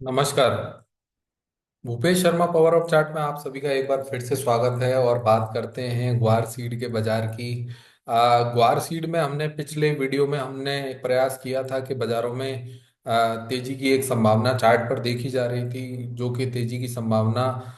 नमस्कार। Bhupesh Sharma power of chart में आप सभी का एक बार फिर से स्वागत है और बात करते हैं ग्वार सीड के बाजार की। ग्वार सीड में हमने पिछले वीडियो में हमने प्रयास किया था कि बाजारों में तेजी की एक संभावना चार्ट पर देखी जा रही थी, जो कि तेजी की संभावना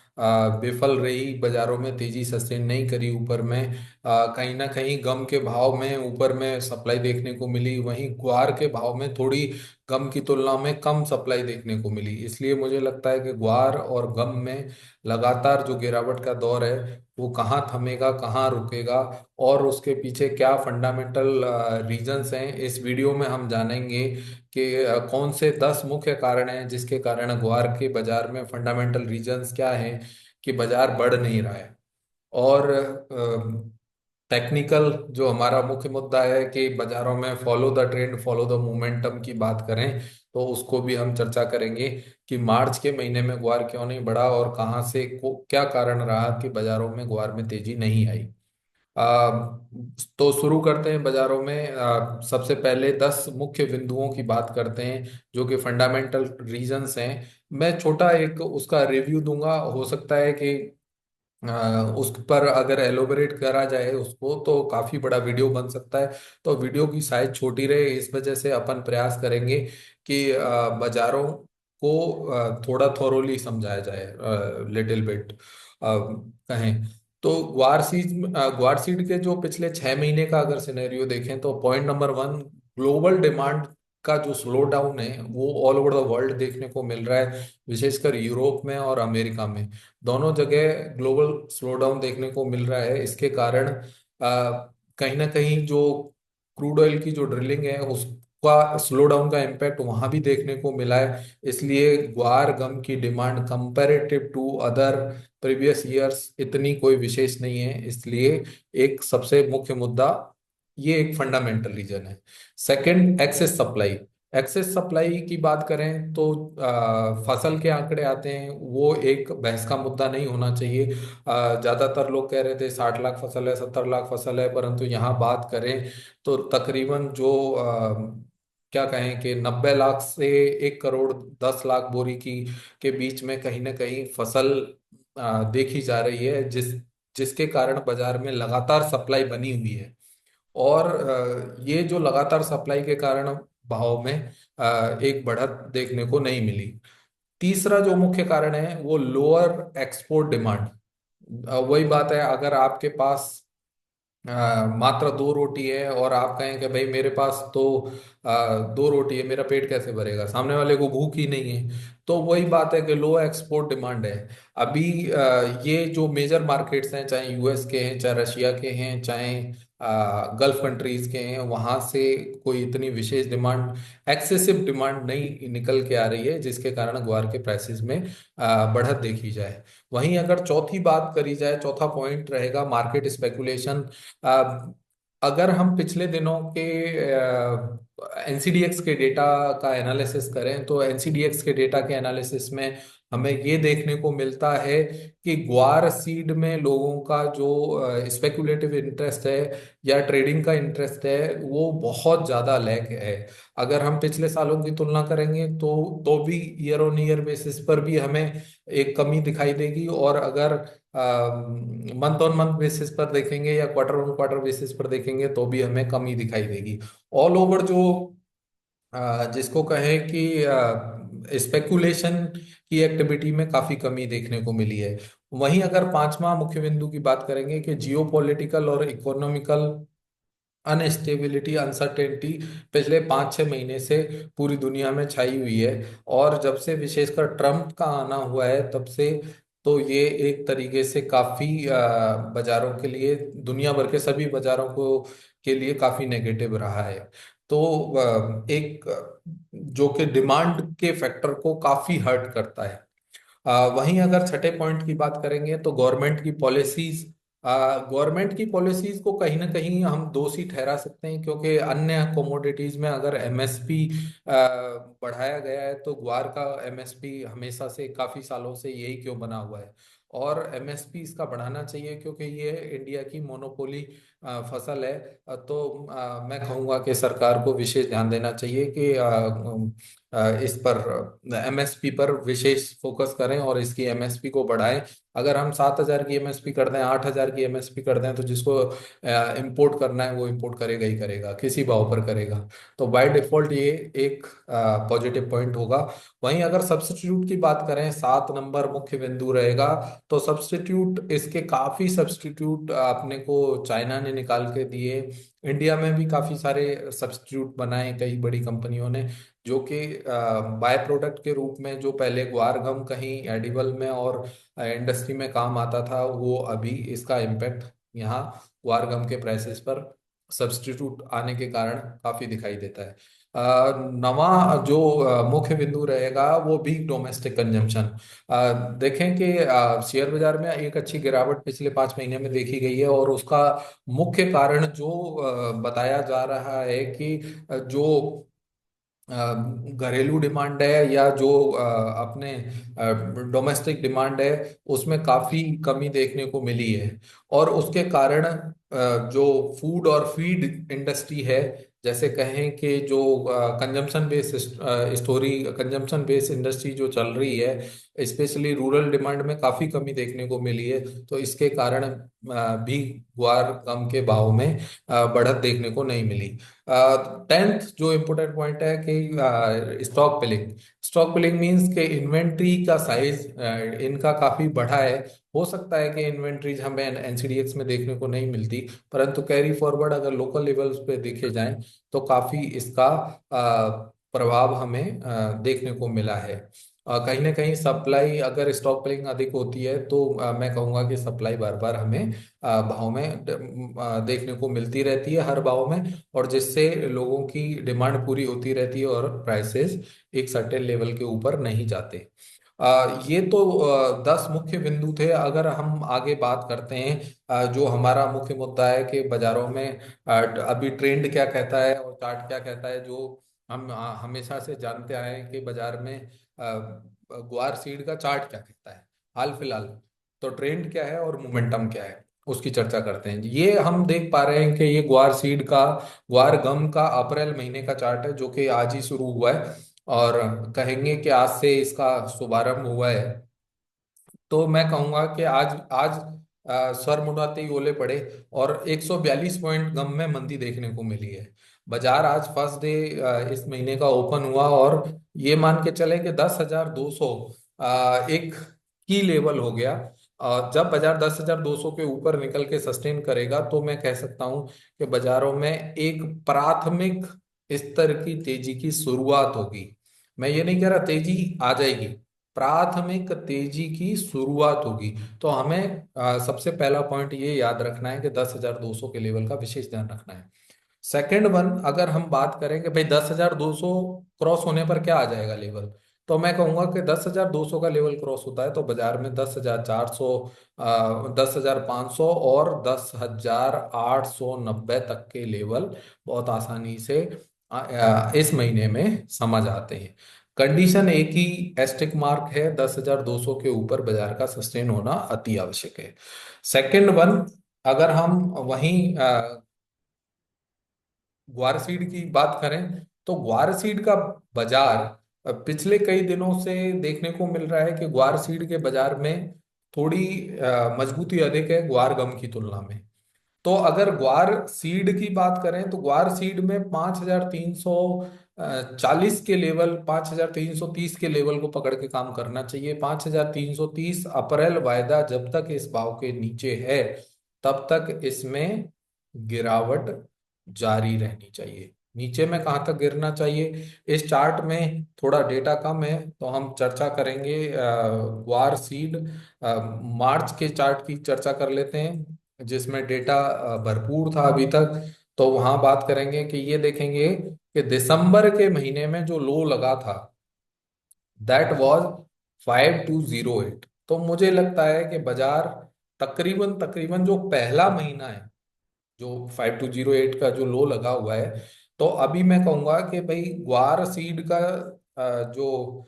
विफल रही। बाजारों में तेजी सस्टेन नहीं करी। ऊपर में कहीं ना कहीं गम के भाव में ऊपर में सप्लाई देखने को मिली, वहीं ग्वार के भाव में थोड़ी गम की तुलना में कम सप्लाई देखने को मिली। इसलिए मुझे लगता है कि ग्वार और गम में लगातार जो गिरावट का दौर है वो कहाँ थमेगा, कहाँ रुकेगा और उसके पीछे क्या फंडामेंटल रीजंस हैं, इस वीडियो में हम जानेंगे कि कौन से 10 मुख्य कारण हैं जिसके कारण ग्वार के बाजार में फंडामेंटल रीजंस क्या हैं कि बाजार बढ़ नहीं रहा है। और टेक्निकल जो हमारा मुख्य मुद्दा है कि बाजारों में follow the trend, follow the momentum की बात करें तो उसको भी हम चर्चा करेंगे कि मार्च के महीने में ग्वार क्यों नहीं बढ़ा और कहाँ से क्या कारण रहा कि बाजारों में ग्वार में तेजी नहीं आई। आ, तो शुरू करते हैं बाजारों में। सबसे पहले 10 मुख्य बिंदुओं की बात करते हैं जो कि फंडामेंटल रीजंस हैं। मैं छोटा एक उसका रिव्यू दूंगा, हो सकता है कि उस पर अगर एलोबरेट करा जाए उसको तो काफी बड़ा वीडियो बन सकता है। तो वीडियो की साइज छोटी रहे, इस वजह से अपन प्रयास करेंगे कि बाजारों को थोड़ा थोरोली समझाया जाए, लिटिल बिट कहें तो। ग्वार सीड के जो पिछले 6 महीने का अगर सिनेरियो देखें तो पॉइंट नंबर 1, ग्लोबल डिमांड का जो स्लो डाउन है वो ऑल ओवर द वर्ल्ड देखने को मिल रहा है, विशेषकर यूरोप में और अमेरिका में। दोनों जगह ग्लोबल स्लो डाउन देखने को मिल रहा है। इसके कारण कहीं ना कहीं जो क्रूड ऑयल की जो ड्रिलिंग है उसका स्लो डाउन का इम्पैक्ट वहां भी देखने को मिला है। इसलिए ग्वार गम की demand comparative to other previous years इतनी कोई विशेष नहीं है। इसलिए एक सबसे मुख्य मुद्दा, ये एक फंडामेंटल रीजन है। Second, excess supply. Excess supply की बात करें तो फसल के आंकड़े आते हैं, वो एक बहस का मुद्दा नहीं होना चाहिए। ज्यादातर लोग कह रहे थे 60 लाख फसल है, 70 लाख फसल है, परंतु यहाँ बात करें तो तकरीबन जो क्या कहें कि 90 लाख से 1 करोड़ 10 लाख बोरी की के बीच में कहीं ना कहीं फसल देखी जा रही है, जिसके कारण बाजार में लगातार सप्लाई बनी हुई है। और ये जो लगातार सप्लाई के कारण भाव में एक बढ़त देखने को नहीं मिली। तीसरा जो मुख्य कारण है वो लोअर एक्सपोर्ट डिमांड। वही बात है, अगर आपके पास मात्र 2 रोटी है और आप कहें कि भाई मेरे पास तो 2 रोटी है, मेरा पेट कैसे भरेगा, सामने वाले को भूख ही नहीं है, तो वही बात है कि लो एक्सपोर्ट डिमांड है। अभी ये जो मेजर मार्केट्स हैं, चाहे यूएस के हैं, चाहे रशिया के हैं, चाहे गल्फ कंट्रीज के हैं, वहां से कोई इतनी विशेष डिमांड, एक्सेसिव डिमांड नहीं निकल के आ रही है, जिसके कारण ग्वार के प्राइसेस में बढ़त देखी जाए। वहीं अगर चौथी बात करी जाए, चौथा पॉइंट रहेगा मार्केट स्पेकुलेशन। अ, अगर हम पिछले दिनों के एनसीडीएक्स के डेटा का एनालिसिस करें तो एनसीडीएक्स के डेटा के एनालिसिस में हमें ये देखने को मिलता है कि ग्वार सीड में लोगों का जो स्पेकुलेटिव इंटरेस्ट है या ट्रेडिंग का इंटरेस्ट है वो बहुत ज़्यादा लैग है। अगर हम पिछले सालों की तुलना करेंगे तो भी ईयर ऑन ईयर बेसिस पर भी हमें एक कमी दिखाई देगी, और अगर मंथ ऑन मंथ बेसिस पर देखेंगे या क्वार्टर ऑन क्वार्टर बेसिस पर देखेंगे तो भी हमें कमी दिखाई देगी। ऑल ओवर जो जिसको कहें कि स्पेकुलेशन की एक्टिविटी में काफी कमी देखने को मिली है। वहीं अगर पांचवा मुख्य बिंदु की बात करेंगे कि जियो पॉलिटिकल और इकोनॉमिकल अनस्टेबिलिटी, अनसर्टेनिटी पिछले 5-6 महीने से पूरी दुनिया में छाई हुई है। और जब से विशेषकर ट्रम्प का आना हुआ है तब से तो ये एक तरीके से काफी बाजारों के लिए, दुनिया भर के सभी बाजारों को के लिए काफी नेगेटिव रहा है। तो एक जो कि डिमांड के फैक्टर को काफी हर्ट करता है। वहीं अगर छठे पॉइंट की बात करेंगे तो गवर्नमेंट की पॉलिसीज को कहीं ना कहीं हम दोषी ठहरा सकते हैं, क्योंकि अन्य कोमोडिटीज में अगर एमएसपी बढ़ाया गया है तो ग्वार का एमएसपी हमेशा से काफी सालों से यही क्यों बना हुआ है। और एमएसपी इसका बढ़ाना चाहिए क्योंकि ये इंडिया की मोनोपोली फसल है, तो मैं कहूँगा कि सरकार को विशेष ध्यान देना चाहिए कि इस पर एमएसपी पर विशेष फोकस करें और इसकी एमएसपी को बढ़ाएं। अगर हम 7,000 की एमएसपी कर दें, 8,000 की एमएसपी कर दें, तो जिसको इंपोर्ट करना है वो इंपोर्ट करेगा ही करेगा, किसी भाव पर करेगा। तो बाय डिफॉल्ट ये एक पॉजिटिव पॉइंट होगा। वहीं अगर सब्स्टिट्यूट की बात करें, 7 नंबर मुख्य बिंदु रहेगा। तो सब्स्टिट्यूट, इसके काफी सब्स्टिट्यूट अपने को चाइना ने निकाल के दिए। इंडिया में भी काफी सारे सब्स्टिट्यूट बनाए कई बड़ी कंपनियों ने, जो कि बाय प्रोडक्ट के रूप में, जो पहले ग्वार गम कहीं एडिबल में और इंडस्ट्री में काम आता था, वो अभी इसका इम्पैक्ट यहाँ ग्वार गम के प्राइसेस पर सब्स्टिट्यूट आने के कारण काफी दिखाई देता है। नवा जो मुख्य बिंदु रहेगा वो भी डोमेस्टिक कंजम्पशन। देखें कि शेयर बाजार में एक अच्छी गिरावट पिछले 5 महीने में देखी गई है, और उसका मुख्य कारण जो बताया जा रहा है कि जो घरेलू डिमांड है, या जो अपने डोमेस्टिक डिमांड है, उसमें काफी कमी देखने को मिली है। और उसके कारण जो फूड और फीड इंडस्ट्री है, जैसे कहें कि जो consumption based story consumption based industry जो चल रही है, स्पेशली रूरल डिमांड में काफी कमी देखने को मिली है। तो इसके कारण भी ग्वार गम के भाव में बढ़त देखने को नहीं मिली। 10th जो इम्पोर्टेंट पॉइंट है कि स्टॉक पिलिंग। स्टॉक पिलिंग मींस के इन्वेंट्री का साइज इनका काफी बढ़ा है। हो सकता है कि इन्वेंट्रीज हमें एनसीडीएक्स में देखने को नहीं मिलती, परंतु कैरी फॉरवर्ड अगर लोकल लेवल्स पे देखे जाएं तो काफी इसका प्रभाव हमें देखने को मिला है। कहीं ना कहीं सप्लाई, अगर स्टॉक पिलिंग अधिक होती है तो मैं कहूंगा कि सप्लाई बार बार हमें भाव में देखने को मिलती रहती है, हर भाव में, और जिससे लोगों की डिमांड पूरी होती रहती है और प्राइसेस एक सर्टेन लेवल के ऊपर नहीं जाते। ये तो 10 मुख्य बिंदु थे। अगर हम आगे बात करते हैं, जो हमारा मुख्य मुद्दा है कि बाजारों में अभी ट्रेंड क्या कहता है और चार्ट क्या कहता है, जो हम हमेशा से जानते आए हैं कि बाजार में ग्वार सीड का चार्ट क्या कहता है हाल फिलहाल। तो ट्रेंड क्या है और मोमेंटम क्या है, उसकी चर्चा करते हैं। ये हम देख पा रहे हैं कि ये ग्वार सीड का, ग्वार गम का अप्रैल महीने का चार्ट है, जो कि आज ही शुरू हुआ है, और कहेंगे कि आज से इसका शुभारंभ हुआ है। तो मैं कहूंगा कि आज आज सर मुंडाते ही ओले पड़े, और 142 पॉइंट गम में मंदी देखने को मिली है। बाजार आज फर्स्ट डे इस महीने का ओपन हुआ, और ये मान के चले कि 10,200 एक की लेवल हो गया। जब बाजार 10,200 के ऊपर निकल के सस्टेन करेगा, तो मैं कह सकता हूं कि बाजारों में एक प्राथमिक स्तर की तेजी की शुरुआत होगी। मैं ये नहीं कह रहा तेजी आ जाएगी, प्राथमिक तेजी की शुरुआत होगी। तो हमें सबसे पहला पॉइंट ये याद रखना है कि 10,200 के लेवल का विशेष ध्यान रखना है। सेकंड वन, अगर हम बात करें कि भाई 10,200 क्रॉस होने पर क्या आ जाएगा लेवल, तो मैं कहूंगा कि 10,200 का लेवल क्रॉस होता है तो बाजार में 10,400, 10,500 और 10,890 तक के लेवल बहुत आसानी से इस महीने में समझ आते हैं। कंडीशन एक ही एस्टिक मार्क है, 10,200 के ऊपर बाजार का सस्टेन होना अति आवश्यक है। सेकंड वन, अगर हम वहीं ग्वार सीड की बात करें, तो ग्वार सीड का बाजार पिछले कई दिनों से देखने को मिल रहा है कि ग्वार सीड के बाजार में थोड़ी मजबूती अधिक है ग्वार गम की तुलना में। तो अगर ग्वार सीड की बात करें, तो ग्वार सीड में 5,340 के लेवल, 5,330 के लेवल को पकड़ के काम करना चाहिए। 5,330 अप्रैल वायदा जब तक इस भाव के नीचे है, तब तक इसमें गिरावट जारी रहनी चाहिए। नीचे में कहाँ तक गिरना चाहिए, इस चार्ट में थोड़ा डेटा कम है, तो हम चर्चा करेंगे ग्वार सीड मार्च के चार्ट की चर्चा कर लेते हैं, जिसमें डेटा भरपूर था अभी तक। तो वहां बात करेंगे कि ये देखेंगे कि दिसंबर के महीने में जो लो लगा था, दैट वाज 5,208। तो मुझे लगता है कि बाजार तकरीबन तकरीबन जो पहला महीना है, जो 5,208 का जो लो लगा हुआ है, तो अभी मैं कहूंगा कि भाई ग्वार सीड का जो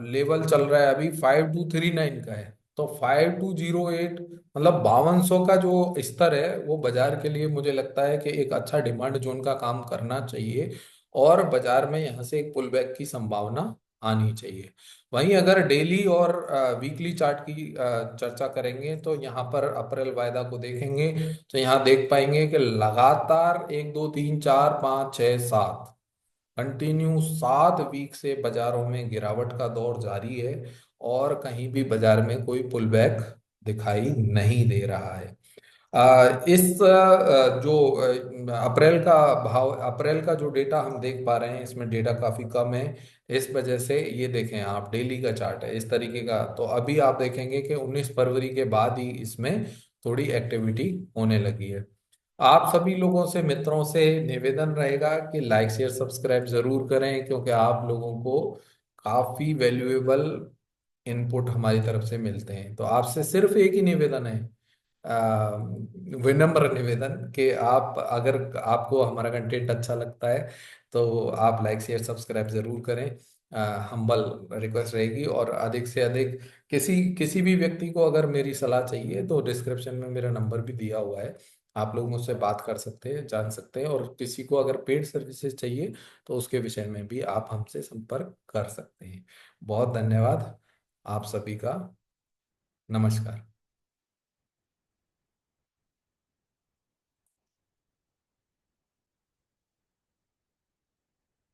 लेवल चल रहा है अभी 5,239 का है। तो 5208 मतलब 5200 का जो स्तर है वो बाजार के लिए मुझे लगता है कि एक अच्छा डिमांड जोन का काम करना चाहिए, और बाजार में यहाँ से एक पुल बैक की संभावना आनी चाहिए। वहीं अगर डेली और वीकली चार्ट की चर्चा करेंगे तो यहाँ पर अप्रैल वायदा को देखेंगे तो यहाँ देख पाएंगे कि लगातार 1 2 3 4 5 6 7 कंटिन्यू 7 वीक से बाजारों में गिरावट का दौर जारी है, और कहीं भी बाजार में कोई पुल बैक दिखाई नहीं दे रहा है। इस जो अप्रैल का भाव, अप्रैल का जो डेटा हम देख पा रहे हैं इसमें डेटा काफी कम है। इस वजह से ये देखें, आप डेली का चार्ट है इस तरीके का, तो अभी आप देखेंगे कि 19 फरवरी के बाद ही इसमें थोड़ी एक्टिविटी होने लगी है। आप सभी लोगों से, मित्रों से निवेदन रहेगा कि लाइक शेयर सब्सक्राइब जरूर करें, क्योंकि आप लोगों को काफी वैल्यूएबल इनपुट हमारी तरफ से मिलते हैं। तो आपसे सिर्फ एक ही निवेदन है, आ, विनम्र निवेदन, कि आप, अगर आपको हमारा कंटेंट अच्छा लगता है तो आप लाइक शेयर सब्सक्राइब जरूर करें। हम्बल रिक्वेस्ट रहेगी। और अधिक से अधिक किसी किसी भी व्यक्ति को अगर मेरी सलाह चाहिए तो डिस्क्रिप्शन में मेरा नंबर भी दिया हुआ है, आप लोग मुझसे बात कर सकते हैं, जान सकते हैं। और किसी को अगर पेड सर्विसेज चाहिए तो उसके विषय में भी आप हमसे संपर्क कर सकते हैं। बहुत धन्यवाद आप सभी का। नमस्कार।